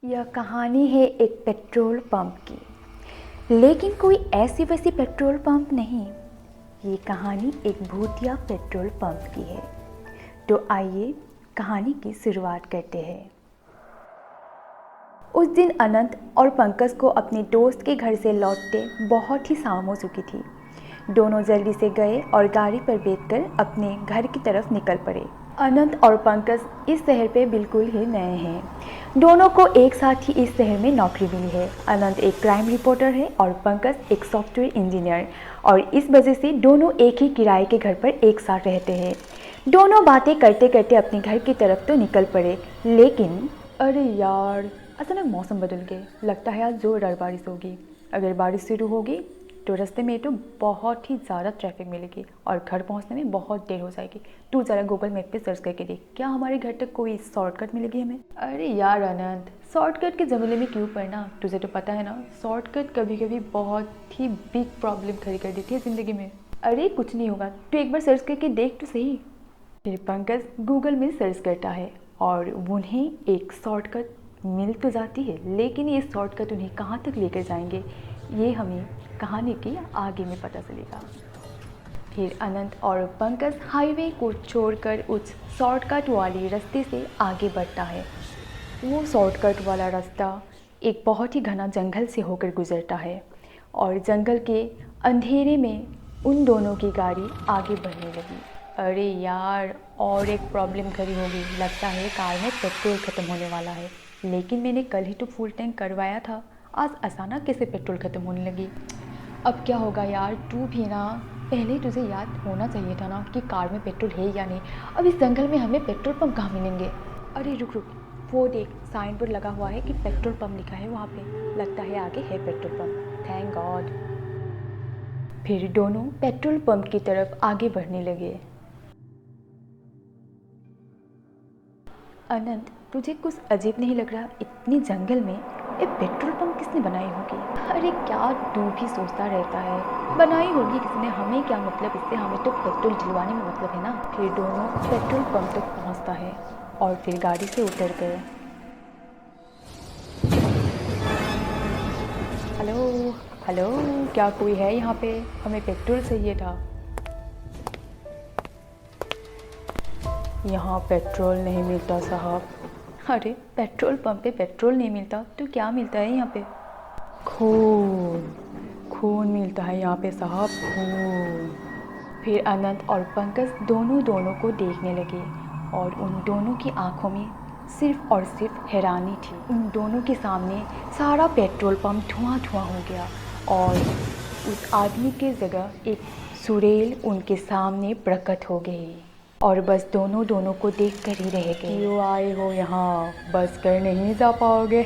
यह कहानी है एक पेट्रोल पंप की, लेकिन कोई ऐसी वैसी पेट्रोल पंप नहीं। ये कहानी एक भूतिया पेट्रोल पंप की है। तो आइए कहानी की शुरुआत करते हैं। उस दिन अनंत और पंकज को अपने दोस्त के घर से लौटते बहुत ही शाम हो चुकी थी। दोनों जल्दी से गए और गाड़ी पर बैठकर अपने घर की तरफ निकल पड़े। अनंत और पंकज इस शहर पे बिल्कुल ही नए हैं। दोनों को एक साथ ही इस शहर में नौकरी मिली है। अनंत एक क्राइम रिपोर्टर है और पंकज एक सॉफ्टवेयर इंजीनियर, और इस वजह से दोनों एक ही किराए के घर पर एक साथ रहते हैं। दोनों बातें करते करते अपने घर की तरफ तो निकल पड़े, लेकिन अरे यार, अचानक मौसम बदल गया। लगता है आज जोरदार बारिश होगी। अगर बारिश शुरू होगी तो रास्ते में तो बहुत ही ज़्यादा ट्रैफिक मिलेगी और घर पहुंचने में बहुत देर हो जाएगी। तू ज़रा गूगल मैप पे सर्च करके देख, क्या हमारे घर तक कोई शॉर्टकट मिलेगी हमें। अरे यार अनंत, शॉर्टकट के ज़माने में क्यों पढ़ना, तुझे तो पता है ना, शॉर्टकट कभी कभी बहुत ही बिग प्रॉब्लम खड़ी कर देती है ज़िंदगी में। अरे कुछ नहीं होगा, तू एक बार सर्च करके देख तो सही। फिर पंकज गूगल में सर्च करता है और उन्हें एक शॉर्टकट मिल तो जाती है, लेकिन ये शॉर्टकट उन्हें कहाँ तक लेकर जाएंगे ये हमें कहानी की आगे में पता चलेगा। फिर अनंत और पंकज हाईवे को छोड़कर उस शॉर्टकट वाले रास्ते से आगे बढ़ता है। वो शॉर्टकट वाला रास्ता एक बहुत ही घना जंगल से होकर गुजरता है और जंगल के अंधेरे में उन दोनों की गाड़ी आगे बढ़ने लगी। अरे यार, और एक प्रॉब्लम खड़ी होगी। लगता है कार में पेट्रोल ख़त्म होने वाला है, लेकिन मैंने कल ही तो फुल टैंक करवाया था, आज अचानक कैसे पेट्रोल ख़त्म होने लगी। अब क्या होगा यार, तू भी ना, पहले ही तुझे याद होना चाहिए था ना कि कार में पेट्रोल है या नहीं। अब इस जंगल में हमें पेट्रोल पंप कहाँ मिलेंगे। अरे रुक रुक, वो देख, साइन बोर्ड लगा हुआ है कि पेट्रोल पंप लिखा है वहाँ पे। लगता है आगे है पेट्रोल पंप, थैंक गॉड। फिर दोनों पेट्रोल पंप की तरफ आगे बढ़ने लगे। अनंत, तुझे कुछ अजीब नहीं लग रहा, इतनी जंगल में एक पेट्रोल पंप किसने बनाई होगी। अरे क्या तू भी सोचता रहता है, बनाई होगी किसने, हमें क्या मतलब इससे, हमें तो पेट्रोल दिलवाने में मतलब है ना। फिर दोनों पेट्रोल पंप तक पहुंचता है और फिर गाड़ी से उतर गए। हेलो हेलो, क्या कोई है यहाँ पे, हमें पेट्रोल चाहिए था। यहाँ पेट्रोल नहीं मिलता साहब। अरे पेट्रोल पंप पे पेट्रोल नहीं मिलता तो क्या मिलता है यहाँ पे। खून, खून मिलता है यहाँ पे साहब, खून। फिर अनंत और पंकज दोनों को देखने लगे और उन दोनों की आंखों में सिर्फ और सिर्फ हैरानी थी। उन दोनों के सामने सारा पेट्रोल पंप धुआं धुआं हो गया और उस आदमी के जगह एक सुरेल उनके सामने प्रकट हो गई और बस दोनों को देख कर ही रह गए। क्यों आए हो यहाँ, बस कर नहीं जा पाओगे।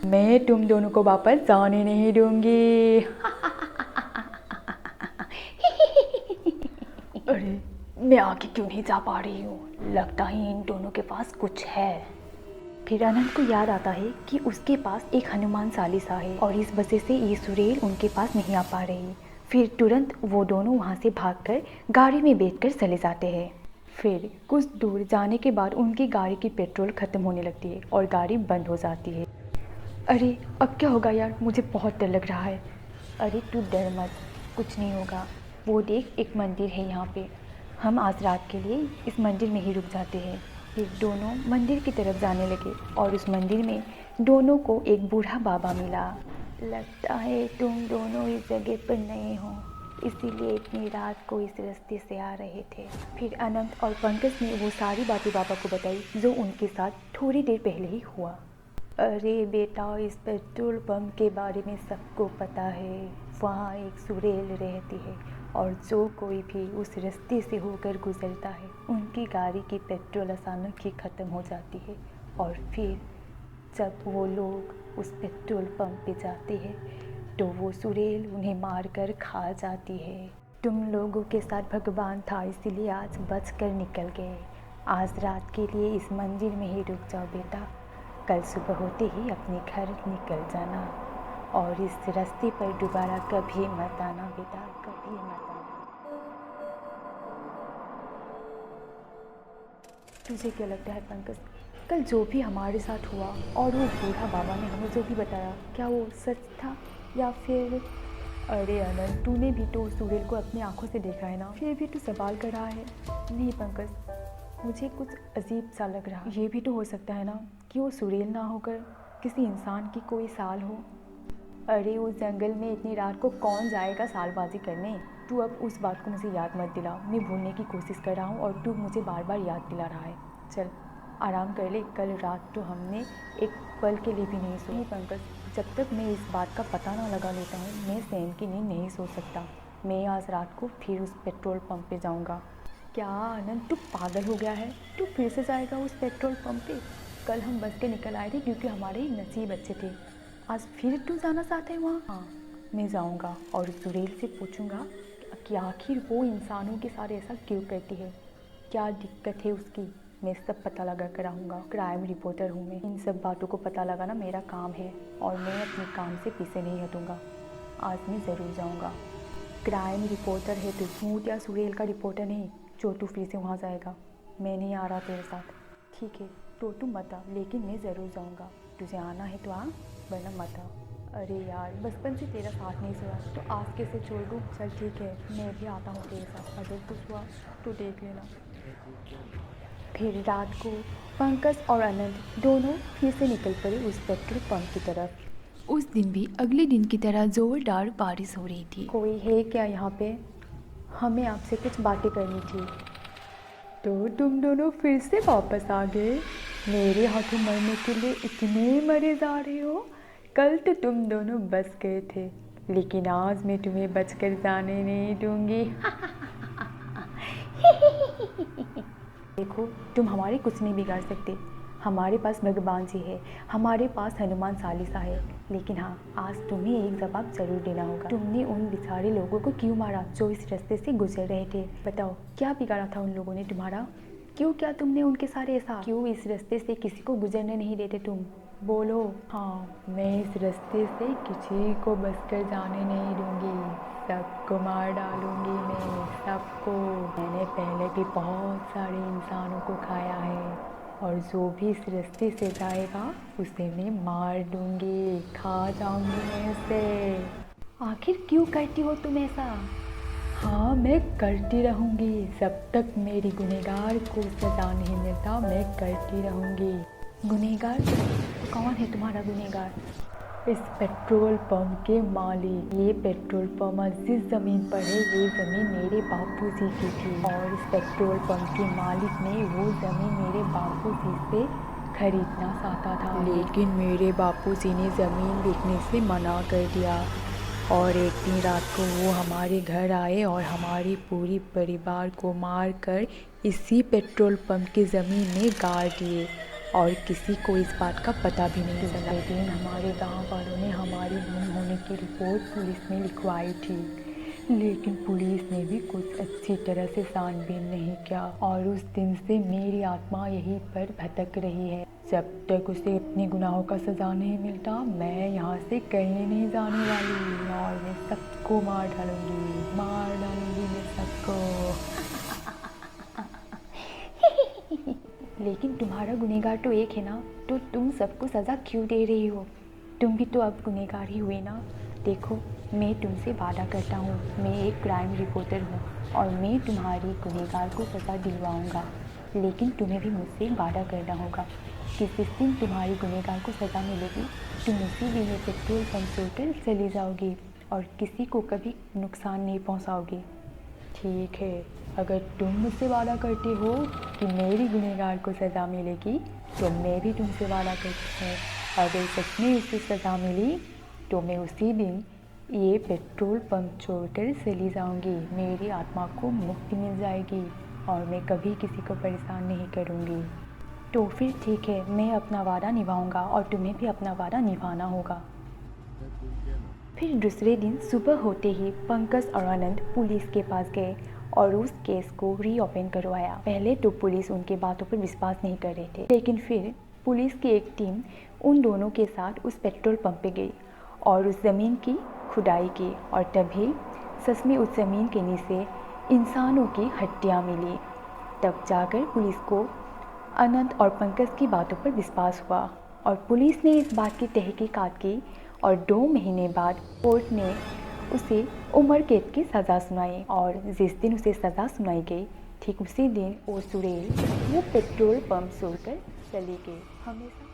मैं तुम दोनों को वापस जाने नहीं दूंगी। अरे मैं आगे क्यों नहीं जा पा रही हूँ, लगता है इन दोनों के पास कुछ है। फिर अनंत को याद आता है कि उसके पास एक हनुमान चालीसा है और इस वजह से ये सुरेल उनके पास नहीं आ पा रही। फिर तुरंत वो दोनों वहाँ से भागकर गाड़ी में बैठकर चले जाते हैं। फिर कुछ दूर जाने के बाद उनकी गाड़ी की पेट्रोल ख़त्म होने लगती है और गाड़ी बंद हो जाती है। अरे अब क्या होगा यार, मुझे बहुत डर लग रहा है। अरे तू डर मत, कुछ नहीं होगा। वो देख, एक मंदिर है यहाँ पे, हम आज रात के लिए इस मंदिर में ही रुक जाते हैं। फिर दोनों मंदिर की तरफ जाने लगे और उस मंदिर में दोनों को एक बूढ़ा बाबा मिला। लगता है तुम दोनों इस जगह पर नए हो, इसीलिए इतनी रात को इस रास्ते से आ रहे थे। फिर अनंत और पंकज ने वो सारी बातें बाबा को बताई जो उनके साथ थोड़ी देर पहले ही हुआ। अरे बेटा, इस पेट्रोल पंप के बारे में सबको पता है। वहाँ एक सुरेल रहती है और जो कोई भी उस रास्ते से होकर गुजरता है उनकी गाड़ी की पेट्रोल अचानक ही ख़त्म हो जाती है और फिर जब वो लोग उस पेट्रोल पंप पे जाते हैं तो वो सुरेल उन्हें मारकर खा जाती है। तुम लोगों के साथ भगवान था, इसीलिए आज बच कर निकल गए। आज रात के लिए इस मंदिर में ही रुक जाओ बेटा, कल सुबह होते ही अपने घर निकल जाना और इस रास्ते पर दोबारा कभी मत आना बेटा, कभी मत आना। तुझे क्या लगता है पंकज, कल जो भी हमारे साथ हुआ और वो बूढ़ा बाबा ने हमें जो भी बताया, क्या वो सच था या फिर? अरे अनंत, तूने भी तो सुरेल को अपनी आंखों से देखा है ना, फिर भी तू सवाल कर रहा है। नहीं पंकज, मुझे कुछ अजीब सा लग रहा है। ये भी तो हो सकता है ना कि वो सुरेल ना होकर किसी इंसान की कोई साल हो। अरे उस जंगल में इतनी रात को कौन जाएगा सालबाजी करने? तू अब उस बात को मुझे याद मत दिला। मैं भूलने की कोशिश कर रहा हूँ और तू मुझे बार बार याद दिला रहा है। चल आराम कर ले, कल रात तो हमने एक पल के लिए भी नहीं सोई। पंकज, जब तक मैं इस बात का पता ना लगा लेता हूँ मैं चैन की नींद नहीं सो सकता। मैं आज रात को फिर उस पेट्रोल पंप पे जाऊँगा। क्या आनंद, तू पागल हो गया है? तू फिर से जाएगा उस पेट्रोल पंप पे? कल हम बस के निकल आए थे क्योंकि हमारे नसीब अच्छे थे। आज फिर तू जाना चाहता है वहाँ? हाँ, मैं जाऊँगा और सुरेल से पूछूंगा कि आखिर वो इंसानों के साथ ऐसा क्यों करती है, क्या दिक्कत है उसकी। मैं सब पता लगा कर आऊँगा। क्राइम रिपोर्टर हूँ मैं, इन सब बातों को पता लगाना मेरा काम है और मैं अपने काम से पीछे नहीं हटूँगा। आज मैं ज़रूर जाऊँगा। क्राइम रिपोर्टर है तू, भूत या सुरेल का रिपोर्टर नहीं जो तू फिर से वहाँ जाएगा। मैं नहीं आ रहा तेरे साथ। ठीक है तो तू मत आ, लेकिन मैं ज़रूर जाऊँगा। तुझे आना है तो आ, वरना मत आ। अरे यार, बचपन से तेरा साथ नहीं छोड़ा तो आज कैसे छोड़ दूँ? चल ठीक है, मैं भी आता हूँ तेरे साथ। अगर कुछ हुआ तो देख लेना। फिर रात को पंकज और अनंत दोनों फिर से निकल पड़े उस पेट्रोल पंप की तरफ। उस दिन भी अगले दिन की तरह जोरदार बारिश हो रही थी। कोई है क्या यहाँ पे? हमें आपसे कुछ बातें करनी थी। तो तुम दोनों फिर से वापस आ गए? मेरे हाथों मरने के लिए इतने मरे जा रहे हो? कल तो तुम दोनों बच गए थे, लेकिन आज मैं तुम्हें बचकर जाने नहीं दूंगी। देखो, तुम हमारे कुछ नहीं बिगाड़ सकते। हमारे पास भगवान जी है, हमारे पास हनुमान चालीसा है। लेकिन हाँ, आज तुम्हें एक जवाब जरूर देना होगा। तुमने उन बेचारे लोगों को क्यों मारा जो इस रास्ते से गुजर रहे थे? बताओ, क्या बिगाड़ा था उन लोगों ने तुम्हारा? क्यों क्या तुमने उनके सारे ऐसा? क्यों इस रास्ते से किसी को गुजरने नहीं देते तुम? बोलो। हाँ, मैं इस रास्ते से किसी को बचकर जाने नहीं दूंगी। सबको मार डालूंगी मैं, सबको। मैंने पहले भी बहुत सारे इंसानों को खाया है और जो भी इस रास्ते से जाएगा उसे मैं मार दूंगी, खा जाऊंगी मैं उसे। आखिर क्यों करती हो तुम ऐसा? हाँ, मैं करती रहूँगी जब तक मेरी गुनहगार को सज़ा नहीं मिलता। मैं करती रहूँगी। गुनहगार? कौन है तुम्हारा गुनहगार? इस पेट्रोल पंप के मालिक। ये पेट्रोल पंप जिस ज़मीन पर है, ये ज़मीन मेरे बापूजी की थी और इस पेट्रोल पंप के मालिक ने वो ज़मीन मेरे बापूजी से खरीदना चाहता था, लेकिन मेरे बापूजी ने ज़मीन बेचने से मना कर दिया। और एक दिन रात को वो हमारे घर आए और हमारे पूरी परिवार को मारकर इसी पेट्रोल पंप की ज़मीन में गाड़ दिए और किसी को इस बात का पता भी नहीं चला। एक दिन हमारे गांव वालों ने हमारी गुम होने की रिपोर्ट पुलिस में लिखवाई थी, लेकिन पुलिस ने भी कुछ अच्छी तरह से छानबीन नहीं किया और उस दिन से मेरी आत्मा यहीं पर भटक रही है। जब तक उसे अपने गुनाहों का सज़ा नहीं मिलता, मैं यहाँ से कहीं नहीं जाने वाली और मैं सबको मार डालूंगी मैं सबको। लेकिन तुम्हारा गुनहगार तो एक है ना, तो तुम सबको सज़ा क्यों दे रही हो? तुम भी तो अब गुनहगार ही हुए ना। देखो, मैं तुमसे वादा करता हूँ, मैं एक क्राइम रिपोर्टर हूँ और मैं तुम्हारी गुनहगार को सज़ा दिलवाऊँगा। लेकिन तुम्हें भी मुझसे वादा करना होगा कि जिस दिन तुम्हारी गुनहगार को सज़ा मिलेगी, तुम उसी दिन ये पेट्रोल पंप छोड़कर चली जाओगी और किसी को कभी नुकसान नहीं पहुँचाओगी। ठीक है, अगर तुम मुझसे वादा करते हो कि मेरी गुनहगार को सज़ा मिलेगी, तो मैं भी तुमसे वादा करती हूँ, अगर सच में उसे सज़ा मिली तो मैं उसी दिन ये पेट्रोल पंप छोड़कर चली जाऊंगी। मेरी आत्मा को मुक्ति मिल जाएगी और मैं कभी किसी को परेशान नहीं करूंगी। तो फिर ठीक है, मैं अपना वादा निभाऊंगा और तुम्हें भी अपना वादा निभाना होगा। फिर दूसरे दिन सुबह होते ही पंकज और आनंद पुलिस के पास गए और उस केस को रीओपन करवाया। पहले तो पुलिस उनके बातों पर विश्वास नहीं कर रहे थे, लेकिन फिर पुलिस की एक टीम उन दोनों के साथ उस पेट्रोल पंप पे गई और उस ज़मीन की खुदाई की और तभी सच में उस ज़मीन के नीचे इंसानों की हड्डियाँ मिली। तब जाकर पुलिस को अनंत और पंकज की बातों पर विश्वास हुआ और पुलिस ने इस बात की तहकीकात की और 2 महीने बाद कोर्ट ने उसे उम्र कैद की सज़ा सुनाई और जिस दिन उसे सज़ा सुनाई गई ठीक उसी दिन वो सुरेल वो पेट्रोल पंप छोड़कर चली गई। हमेशा